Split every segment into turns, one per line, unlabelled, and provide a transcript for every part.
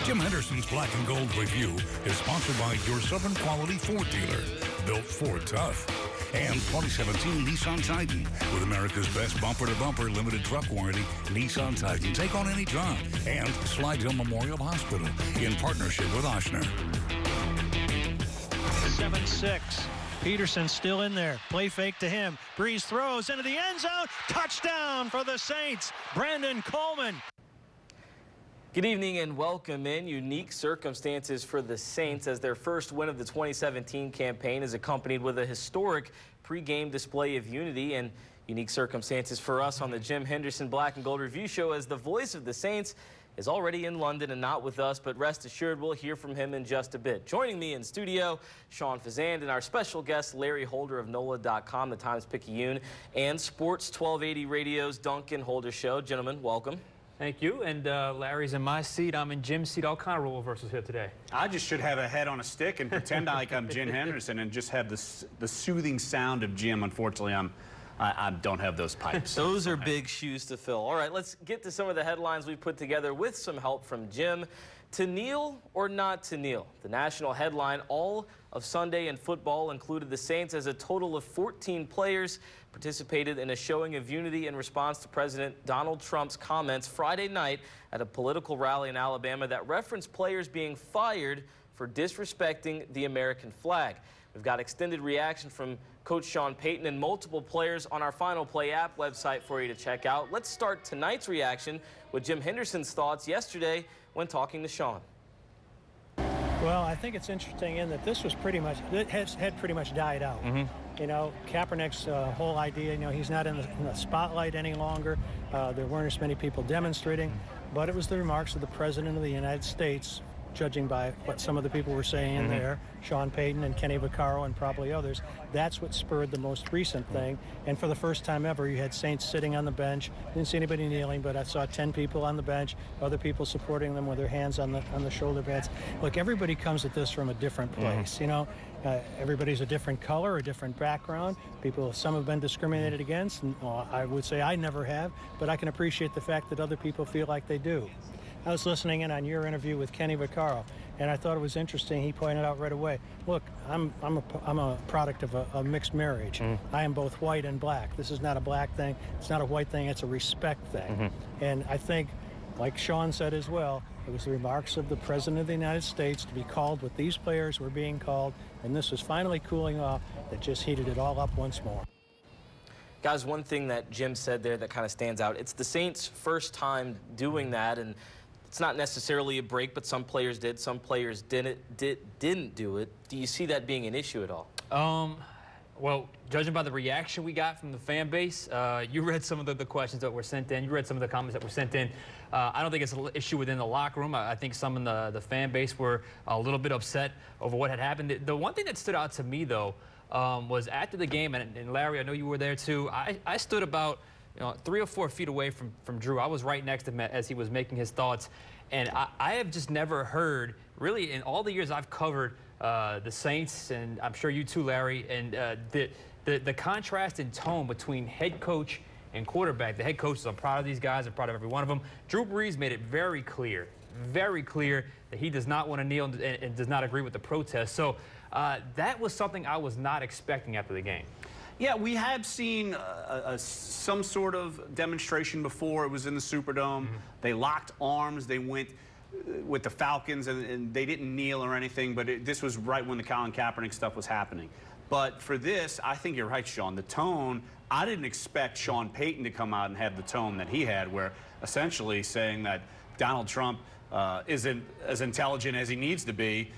Jim Henderson's Black and Gold Review is sponsored by your Southern Quality Ford dealer, built Ford tough. And 2017 Nissan Titan, with America's best bumper-to-bumper limited truck warranty, Nissan Titan. Take on any job. And Slidell Memorial Hospital, in partnership with Oshner.
7-6. Peterson still in there. Play fake to him. Breeze throws into the end zone. Touchdown for the Saints. Brandon Coleman.
Good evening and welcome in. Unique circumstances for the Saints as their first win of the 2017 campaign is accompanied with a historic pregame display of unity, and unique circumstances for us on the Jim Henderson Black and Gold Review show as the voice of the Saints is already in London and not with us, but rest assured we'll hear from him in just a bit. Joining me in studio, Sean Fazand, and our special guest, Larry Holder of NOLA.com, the Times-Picayune, and Sports 1280 Radio's Duncan Holder Show. Gentlemen, welcome.
Thank you. And Larry's in my seat. I'm in Jim's seat. All kind of role reversals here today.
I just should have a head on a stick and pretend like I'm Jim Henderson and just have the soothing sound of Jim. Unfortunately, I don't have those pipes.
Those are big shoes to fill. All right, let's get to some of the headlines we've put together with some help from Jim. To kneel or not to kneel? The national headline all of Sunday in football included the Saints as a total of 14 players participated in a showing of unity in response to President Donald Trump's comments Friday night at a political rally in Alabama that referenced players being fired for disrespecting the American flag. We've got extended reaction from Coach Sean Payton and multiple players on our Final Play app website for you to check out. Let's start tonight's reaction with Jim Henderson's thoughts yesterday when talking to Sean.
Well, I think it's interesting in that this was pretty much, it had pretty much died out. You know, Kaepernick's whole idea, you know, he's not in the spotlight any longer. There weren't as many people demonstrating, but it was the remarks of the President of the United States, judging by what some of the people were saying in there, Sean Payton and Kenny Vaccaro and probably others. That's what spurred the most recent thing. And for the first time ever, you had Saints sitting on the bench. Didn't see anybody kneeling, but I saw 10 people on the bench, other people supporting them with their hands on the shoulder pads. Look, everybody comes at this from a different place, you know. Everybody's a different color, a different background. Some have been discriminated against, and I would say I never have, but I can appreciate the fact that other people feel like they do. I was listening in on your interview with Kenny Vaccaro, and I thought it was interesting. He pointed out right away, look, I'm a product of a mixed marriage. I am both white and black. This is not a black thing. It's not a white thing. It's a respect thing. And I think, like Sean said as well, it was the remarks of the President of the United States to be called what these players were being called, and this was finally cooling off that just heated it all up once more.
Guys, one thing that Jim said there that kind of stands out, it's the Saints' first time doing that, and it's not necessarily a break, but some players did, some players didn't do it. Do you see that being an issue at all?
Well, judging by the reaction we got from the fan base, you read some of the questions that were sent in. You read some of the comments that were sent in. I don't think it's an issue within the locker room. I think some in the fan base were a little bit upset over what had happened. The one thing that stood out to me, though, was after the game, and Larry, I know you were there too, I stood about 3 or 4 feet away from Drew. I was right next to him as he was making his thoughts. And I have just never heard, really, in all the years I've covered the Saints, and I'm sure you too, Larry, and the contrast in tone between head coach and quarterback. The head coach is, I'm proud of these guys. I'm proud of every one of them. Drew Brees made it very clear that he does not want to kneel and does not agree with the protest. So that was something I was not expecting after the game.
Yeah, we have seen some sort of demonstration before. It was in the Superdome. They locked arms. They went with the Falcons, and they didn't kneel or anything, but this was right when the Colin Kaepernick stuff was happening. But for this, I think you're right, Sean. The tone, I didn't expect Sean Payton to come out and have the tone that he had, where essentially saying that Donald Trump isn't as intelligent as he needs to be,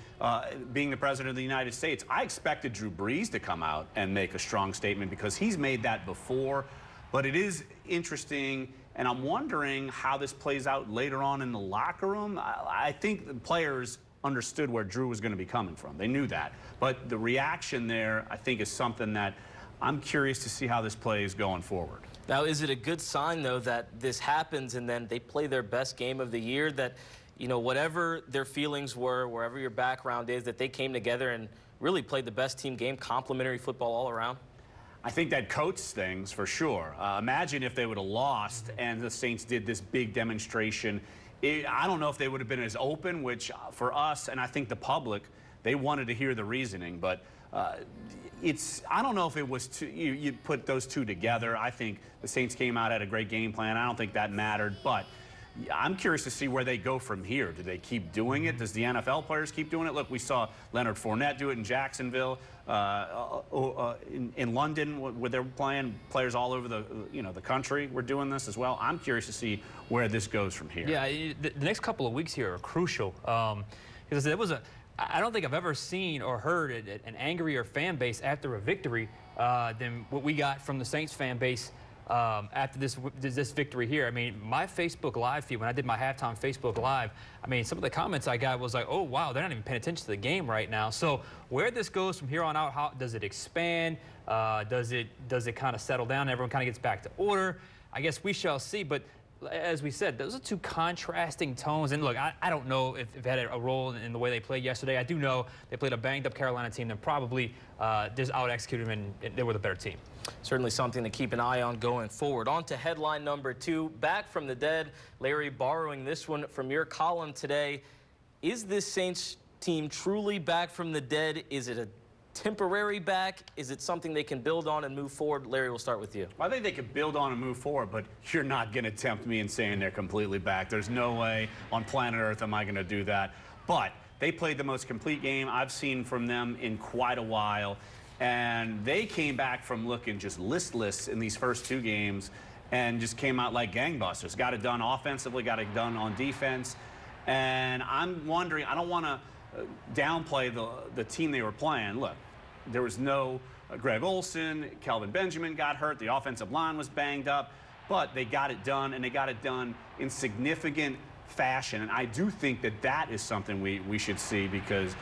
being the President of the United States. I expected Drew Brees to come out and make a strong statement because he's made that before. But it is interesting, and I'm wondering how this plays out later on in the locker room. I think the players understood where Drew was going to be coming from. They knew that. But the reaction there, I think, is something that I'm curious to see how this plays going forward.
Now, is it a good sign, though, that this happens and then they play their best game of the year, that, whatever their feelings were, wherever your background is, that they came together and really played the best team game, complimentary football all around?
I think that coats things for sure. Imagine if they would have lost and the Saints did this big demonstration I don't know if they would have been as open, which for us, and I think the public, they wanted to hear the reasoning, but I don't know if it was you put those two together. I think the Saints came out, had a great game plan. I don't think that mattered, but I'm curious to see where they go from here. Do they keep doing it? Does the NFL players keep doing it? Look, we saw Leonard Fournette do it in Jacksonville, in London, where they're playing. Players all over the country were doing this as well. I'm curious to see where this goes from here.
Yeah, the next couple of weeks here are crucial because there was I don't think I've ever seen or heard an angrier fan base after a victory than what we got from the Saints fan base after this victory here. I mean, my Facebook Live feed, when I did my halftime Facebook Live, I mean, some of the comments I got was like, oh, wow, they're not even paying attention to the game right now. So where this goes from here on out, how does it expand? Does it kind of settle down? Everyone kind of gets back to order? I guess we shall see. But as we said, those are two contrasting tones. And look, I don't know if it had a role in the way they played yesterday. I do know they played a banged-up Carolina team that probably just out-executed them, and they were the better team.
Certainly something to keep an eye on going forward. On to headline number 2, back from the dead. Larry, borrowing this one from your column today, is this Saints team truly back from the dead? Is it a temporary back? Is it something they can build on and move forward? Larry, we'll start with you.
I think they can build on and move forward, but you're not going to tempt me in saying they're completely back. There's no way on planet Earth am I going to do that. But they played the most complete game I've seen from them in quite a while, and they came back from looking just listless in these first 2 games and just came out like gangbusters. Got it done offensively, got it done on defense, and I'm wondering, I don't want to downplay the team they were playing. Look, there was no Greg Olsen, Kelvin Benjamin got hurt, the offensive line was banged up, but they got it done, and they got it done in significant fashion. And I do think that is something we should see, because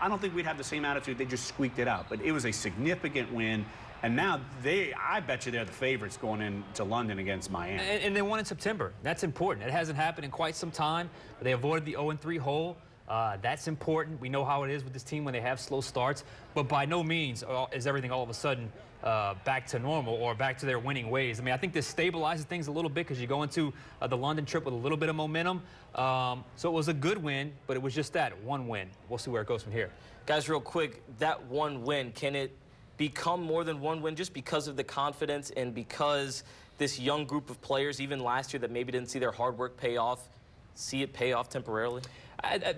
I don't think we'd have the same attitude. They just squeaked it out, but it was a significant win. And now I bet you they're the favorites going into London against Miami.
And they won in September. That's important. It hasn't happened in quite some time. They avoided the 0-3 hole. That's important. We know how it is with this team when they have slow starts. But by no means is everything all of a sudden back to normal or back to their winning ways. I mean, I think this stabilizes things a little bit because you go into the London trip with a little bit of momentum. So it was a good win, but it was just that, one win. We'll see where it goes from here.
Guys, real quick, that one win, can it become more than one win just because of the confidence and because this young group of players, even last year, that maybe didn't see their hard work pay off, see it pay off temporarily?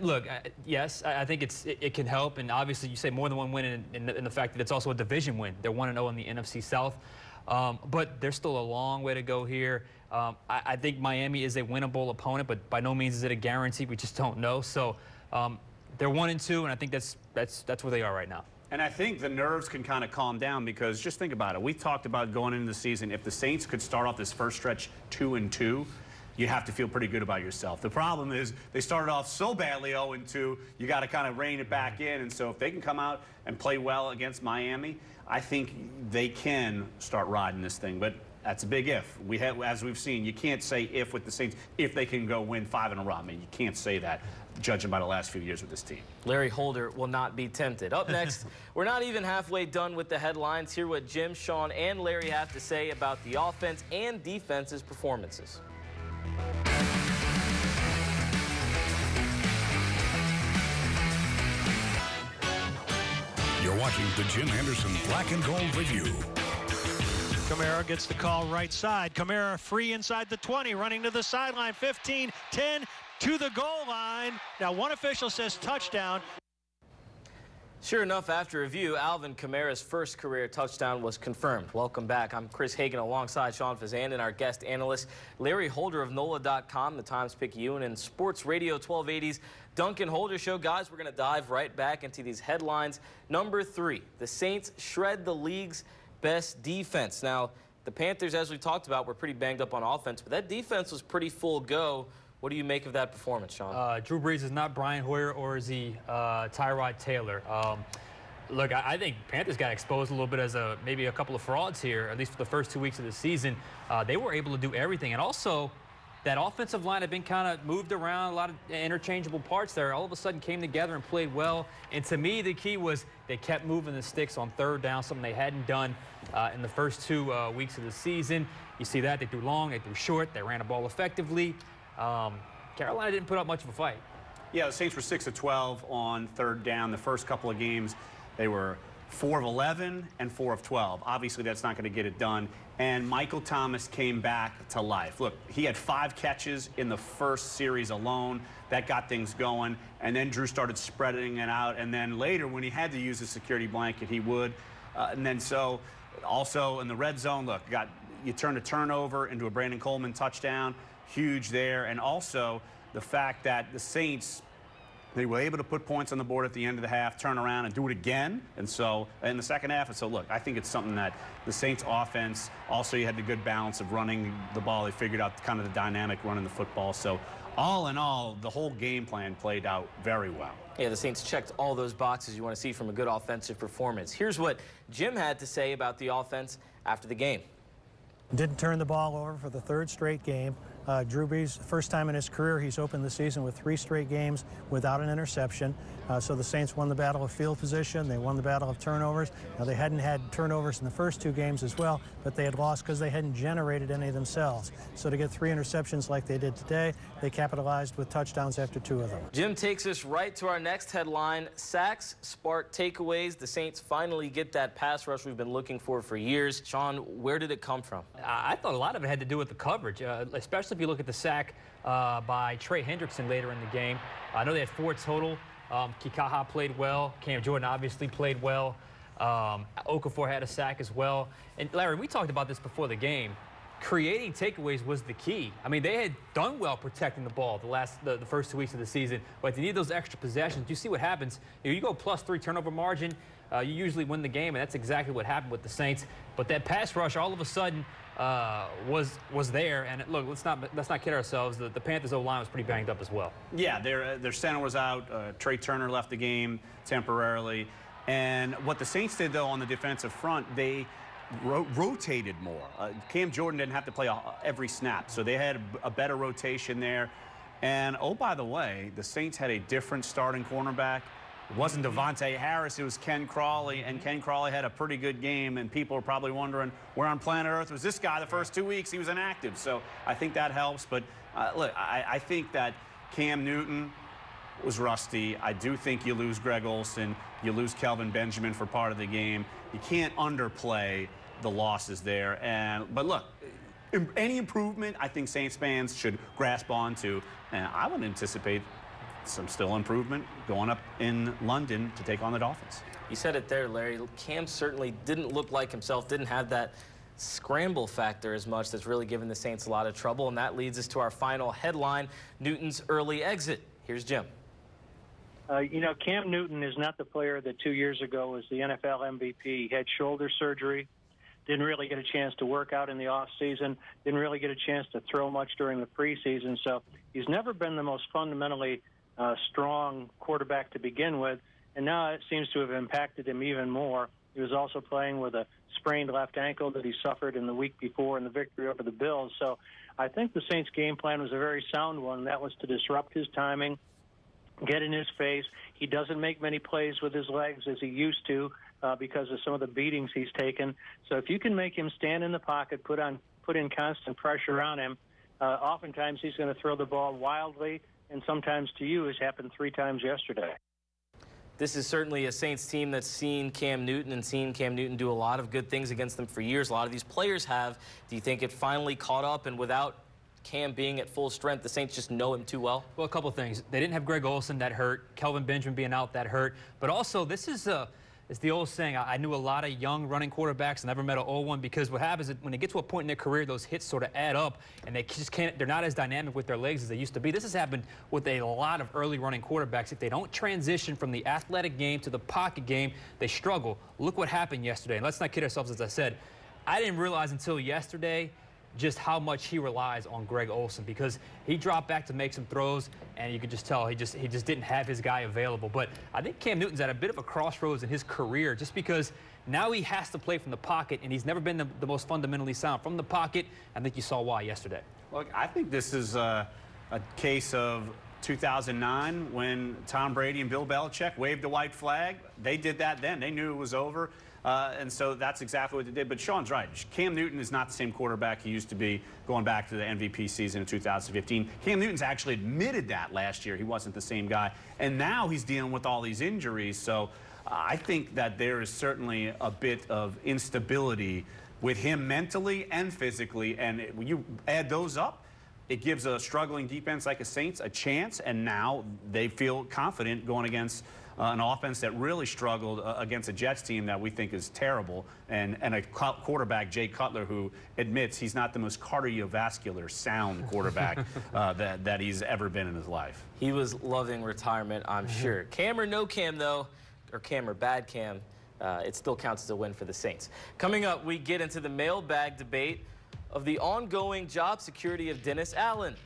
Look, yes, I think it can help, and obviously you say more than one win in the fact that it's also a division win. They're 1-0 in the NFC South, but there's still a long way to go here. I think Miami is a winnable opponent, but by no means is it a guarantee. We just don't know. So they're 1-2, and I think that's where they are right now.
And I think the nerves can kind of calm down, because just think about it. We talked about going into the season, if the Saints could start off this first stretch 2-2, you have to feel pretty good about yourself. The problem is they started off so badly 0-2, you got to kind of rein it back in. And so if they can come out and play well against Miami, I think they can start riding this thing. But that's a big if. As we've seen, you can't say if with the Saints, if they can go win 5 in a row. I mean, you can't say that, judging by the last few years with this team.
Larry Holder will not be tempted. Up next, we're not even halfway done with the headlines. Hear what Jim, Sean, and Larry have to say about the offense and defense's performances.
You're watching the Jim Henderson Black and Gold Review.
Kamara gets the call right side. Kamara free inside the 20, running to the sideline, 15, 10, to the goal line. Now one official says touchdown.
Sure enough, after review, Alvin Kamara's first career touchdown was confirmed. Welcome back. I'm Chris Hagan alongside Sean Fazan and our guest analyst, Larry Holder of NOLA.com, the Times-Picayune, and Sports Radio 1280's Duncan Holder Show. Guys, we're going to dive right back into these headlines. Number 3, the Saints shred the league's best defense. Now, the Panthers, as we talked about, were pretty banged up on offense, but that defense was pretty full go. What do you make of that performance, Sean?
Drew Brees is not Brian Hoyer, or is he Tyrod Taylor? Look, I think Panthers got exposed a little bit as maybe a couple of frauds here, at least for the first 2 weeks of the season. They were able to do everything. And also, that offensive line had been kind of moved around, a lot of interchangeable parts there. All of a sudden came together and played well. And to me, the key was they kept moving the sticks on third down, something they hadn't done in the first 2 weeks of the season. You see that. They threw long, they threw short, they ran the ball effectively. Carolina didn't put up much of a fight.
Yeah, the Saints were 6 of 12 on third down. The first couple of games, they were 4 of 11 and 4 of 12. Obviously, that's not going to get it done. And Michael Thomas came back to life. Look, he had 5 catches in the first series alone. That got things going. And then Drew started spreading it out. And then later, when he had to use a security blanket, he would. And then so, also in the red zone, look, you turned a turnover into a Brandon Coleman touchdown. Huge there. And also the fact that the Saints, they were able to put points on the board at the end of the half, turn around and do it again. And so in the second half, and so look, I think it's something that the Saints offense, also you had the good balance of running the ball. They figured out kind of the dynamic running the football. So all in all, the whole game plan played out very well.
Yeah, the Saints checked all those boxes you want to see from a good offensive performance. Here's what Jim had to say about the offense after the game.
Didn't turn the ball over for the 3rd straight game. Drew Brees, first time in his career, he's opened the season with 3 straight games without an interception. So the Saints won the battle of field position. They won the battle of turnovers. Now, they hadn't had turnovers in the first 2 games as well, but they had lost because they hadn't generated any themselves. So to get 3 interceptions like they did today, they capitalized with touchdowns after 2 of them.
Jim takes us right to our next headline. Sacks spark takeaways. The Saints finally get that pass rush we've been looking for years. Sean, where did it come from?
I thought a lot of it had to do with the coverage, especially if you look at the sack by Trey Hendrickson later in the game. I know they had 4 total. Kikaha played well. Cam Jordan obviously played well. Okafor had a sack as well. And Larry, we talked about this before the game. Creating takeaways was the key. I mean, they had done well protecting the ball the first 2 weeks of the season, but they need those extra possessions. You see what happens. You go +3 turnover margin, you usually win the game, and that's exactly what happened with the Saints. But that pass rush all of a sudden was there. And look, let's not kid ourselves. The Panthers O-line was pretty banged up as well.
Yeah, their center was out. Trey Turner left the game temporarily. And what the Saints did, though, on the defensive front, they rotated more. Cam Jordan didn't have to play every snap, so they had a better rotation there. And, oh, by the way, the Saints had a different starting cornerback. It wasn't Devontae Harris, it was Ken Crawley, and Ken Crawley had a pretty good game, and people are probably wondering, where on planet Earth was this guy the first 2 weeks? He was inactive, so I think that helps. But, look, I think that Cam Newton was rusty. I do think you lose Greg Olsen. You lose Kelvin Benjamin for part of the game. You can't underplay the losses there. But look, any improvement I think Saints fans should grasp onto, and I would anticipate some still improvement going up in London to take on the Dolphins.
You said it there, Larry. Cam certainly didn't look like himself, didn't have that scramble factor as much that's really given the Saints a lot of trouble, and that leads us to our final headline, Newton's early exit. Here's Jim.
You know, Cam Newton is not the player that 2 years ago was the NFL MVP. He had shoulder surgery, didn't really get a chance to work out in the offseason, didn't really get a chance to throw much during the preseason. So he's never been the most fundamentally strong quarterback to begin with, and now it seems to have impacted him even more. He was also playing with a sprained left ankle that he suffered in the week before in the victory over the Bills. So I think the Saints' game plan was a very sound one. That was to disrupt his timing, get in his face. He doesn't make many plays with his legs as he used to because of some of the beatings he's taken. So if you can make him stand in the pocket, put in constant pressure on him, oftentimes he's going to throw the ball wildly, and sometimes to you, as happened 3 times yesterday.
This is certainly a Saints team that's seen Cam Newton and seen Cam Newton do a lot of good things against them for years. A lot of these players have. Do you think it finally caught up, and without Cam being at full strength, the Saints just know him too well?
Well, a couple of things. They didn't have Greg Olsen, that hurt. Kelvin Benjamin being out, that hurt. But also, this is it's the old saying, I knew a lot of young running quarterbacks, never met an old one, because what happens is when they get to a point in their career, those hits sort of add up, and they just can't, they're not as dynamic with their legs as they used to be. This has happened with a lot of early running quarterbacks. If they don't transition from the athletic game to the pocket game, they struggle. Look what happened yesterday. And let's not kid ourselves, as I said, I didn't realize until yesterday just how much he relies on Greg Olsen, because he dropped back to make some throws, and you could just tell he just didn't have his guy available. But I think Cam Newton's at a bit of a crossroads in his career, just because now he has to play from the pocket, and he's never been the most fundamentally sound from the pocket. I think you saw why yesterday.
Look, I think this is a case of 2009 when Tom Brady and Bill Belichick waved the white flag. They did that then. They knew it was over. And so that's exactly what they did. But Sean's right. Cam Newton is not the same quarterback he used to be going back to the MVP season in 2015. Cam Newton's actually admitted that last year. He wasn't the same guy. And now he's dealing with all these injuries. So I think that there is certainly a bit of instability with him mentally and physically. And when you add those up, it gives a struggling defense like a Saints a chance. And now they feel confident going against an offense that really struggled against a Jets team that we think is terrible, and a quarterback, Jay Cutler, who admits he's not the most cardiovascular sound quarterback that he's ever been in his life.
He was loving retirement, I'm sure. Cam or no Cam, though, or Cam or bad Cam, it still counts as a win for the Saints. Coming up, we get into the mailbag debate of the ongoing job security of Dennis Allen.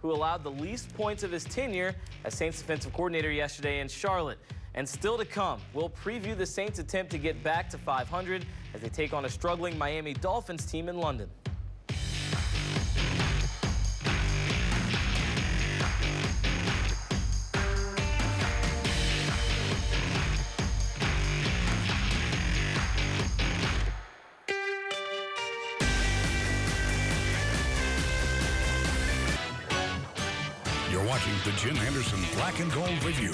Who allowed the least points of his tenure as Saints defensive coordinator yesterday in Charlotte. And still to come, we'll preview the Saints' attempt to get back to 500 as they take on a struggling Miami Dolphins team in London.
You're watching the Jim Henderson Black and Gold Review.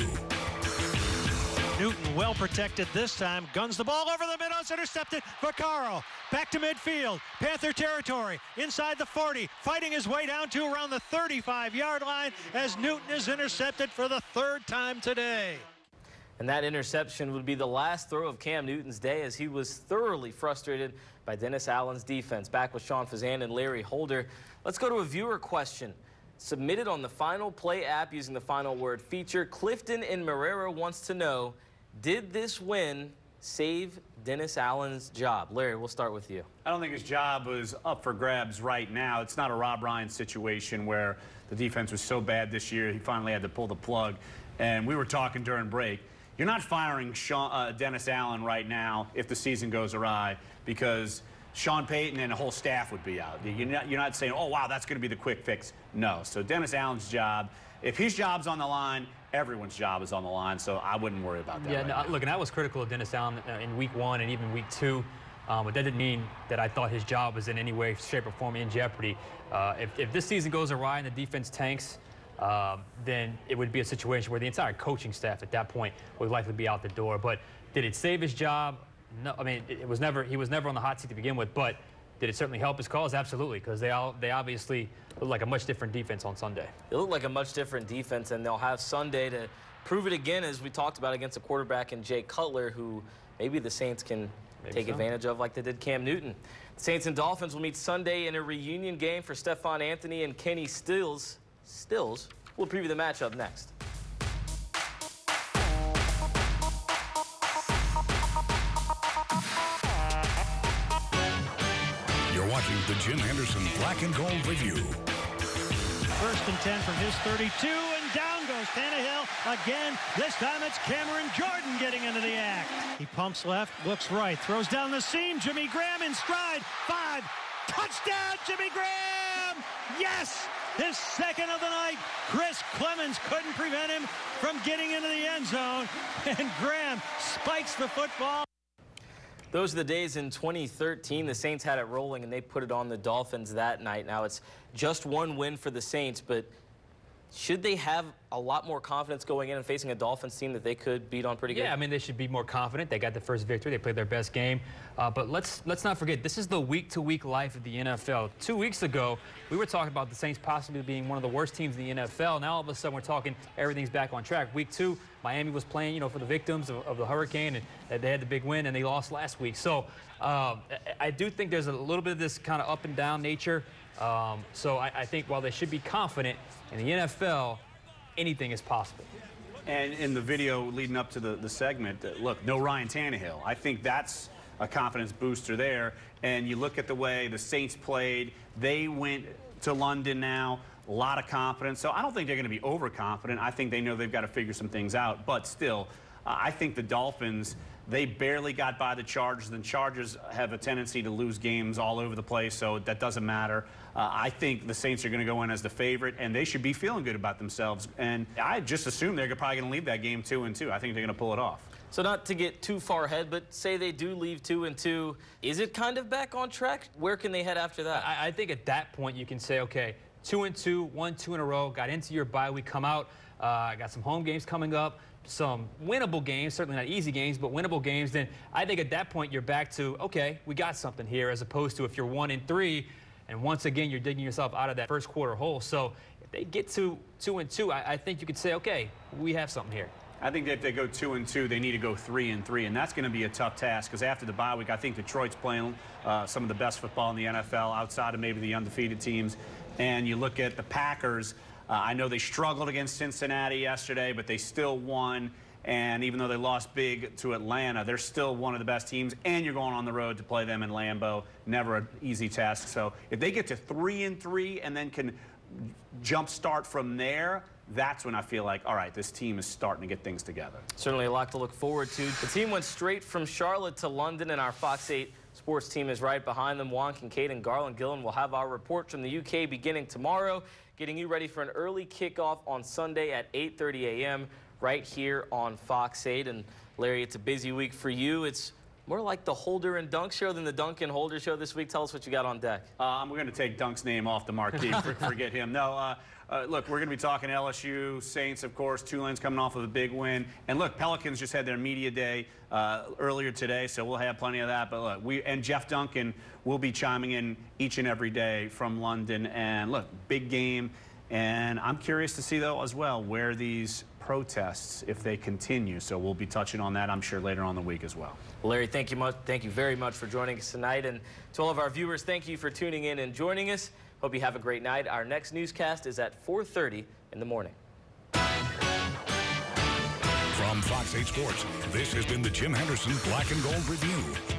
Newton well protected this time. Guns the ball over the middle. It's intercepted. Vaccaro back to midfield. Panther territory. Inside the 40. Fighting his way down to around the 35-yard line as Newton is intercepted for the third time today.
And that interception would be the last throw of Cam Newton's day as he was thoroughly frustrated by Dennis Allen's defense. Back with Sean Fazan and Larry Holder. Let's go to a viewer question. Submitted on the Final Play app using the Final Word feature, Clifton in Marrero wants to know, did this win save Dennis Allen's job? Larry, we'll start with you.
I don't think his job was up for grabs right now. It's not a Rob Ryan situation where the defense was so bad this year he finally had to pull the plug. And we were talking during break. You're not firing Dennis Allen right now if the season goes awry, because Sean Payton and the whole staff would be out. You're not saying, oh, wow, that's going to be the quick fix. No. So Dennis Allen's job, if his job's on the line, everyone's job is on the line, so I wouldn't worry about that.
Yeah,
right
no,
now.
look, and I was critical of Dennis Allen in week 1 and even week 2. But that didn't mean that I thought his job was in any way, shape, or form in jeopardy. If this season goes awry and the defense tanks, then it would be a situation where the entire coaching staff at that point would likely be out the door. But did it save his job? No, I mean, he was never on the hot seat to begin with, but did it certainly help his cause? Absolutely, because they obviously look like a much different defense on Sunday.
They look like a much different defense, and they'll have Sunday to prove it again, as we talked about, against a quarterback in Jay Cutler, who maybe the Saints can take advantage of like they did Cam Newton. The Saints and Dolphins will meet Sunday in a reunion game for Stephon Anthony and Kenny Stills. We'll preview the matchup next.
You're watching the Jim Henderson Black and Gold Review.
1st and 10 from his 32, and down goes Tannehill again. This time it's Cameron Jordan getting into the act. He pumps left, looks right, throws down the seam. Jimmy Graham in stride. 5. Touchdown, Jimmy Graham! Yes! His second of the night. Chris Clemens couldn't prevent him from getting into the end zone, and Graham spikes the football.
Those are the days in 2013. The Saints had it rolling, and they put it on the Dolphins that night. Now it's just one win for the Saints, but should they have a lot more confidence going in and facing a Dolphins team that they could beat on pretty good?
Yeah, I mean, they should be more confident. They got the first victory. They played their best game. But let's not forget, this is the week-to-week life of the NFL. 2 weeks ago, we were talking about the Saints possibly being one of the worst teams in the NFL. Now, all of a sudden, we're talking everything's back on track. Week 2, Miami was playing, you know, for the victims of the hurricane, and they had the big win, and they lost last week. So I do think there's a little bit of this kind of up-and-down nature. So I think while they should be confident, in the NFL, anything is possible.
And in the video leading up to the segment, look, no Ryan Tannehill. I think that's a confidence booster there. And you look at the way the Saints played. They went to London now, a lot of confidence. So I don't think they're going to be overconfident. I think they know they've got to figure some things out. But still, I think the Dolphins, they barely got by the Chargers, and the Chargers have a tendency to lose games all over the place, so that doesn't matter. I think the Saints are going to go in as the favorite, and they should be feeling good about themselves. And I just assume they're probably going to leave that game 2-2. I think they're going to pull it off.
So not to get too far ahead, but say they do leave 2-2. Is it kind of back on track? Where can they head after that?
I think at that point you can say, okay, 2-2, 1-2 in a row, got into your bye week, come out, got some home games coming up, some winnable games, certainly not easy games, but winnable games. Then I think at that point you're back to, okay, we got something here, as opposed to if you're 1-3, and once again you're digging yourself out of that first quarter hole. So if they get to 2-2, I think you could say, okay, we have something here.
I think that if they go 2-2, they need to go 3-3, and that's going to be a tough task because after the bye week, I think Detroit's playing some of the best football in the NFL outside of maybe the undefeated teams. And you look at the Packers. I know they struggled against Cincinnati yesterday, but they still won. And even though they lost big to Atlanta, they're still one of the best teams. And you're going on the road to play them in Lambeau. Never an easy task. So if they get to 3-3 and then can jump start from there, that's when I feel like, all right, this team is starting to get things together.
Certainly a lot to look forward to. The team went straight from Charlotte to London, and our Fox 8 sports team is right behind them. Juan Kincaid and Garland Gillen will have our report from the UK beginning tomorrow, getting you ready for an early kickoff on Sunday at 8:30 a.m. right here on Fox 8. And Larry, it's a busy week for you. It's more like the Holder and Dunk show than the Dunk and Holder show this week. Tell us what you got on deck.
We're going to take Dunk's name off the marquee. Forget him. No, look, we're going to be talking LSU, Saints, of course. Tulane's coming off of a big win. And look, Pelicans just had their media day earlier today, so we'll have plenty of that. But look, and Jeff Duncan will be chiming in each and every day from London. And look, big game. And I'm curious to see, though, as well, where these protests, if they continue. So we'll be touching on that, I'm sure, later on in the week as well.
Larry, thank you very much for joining us tonight. And to all of our viewers, thank you for tuning in and joining us. Hope you have a great night. Our next newscast is at 4:30 in the morning.
From Fox 8 Sports, this has been the Jim Henderson Black and Gold Review.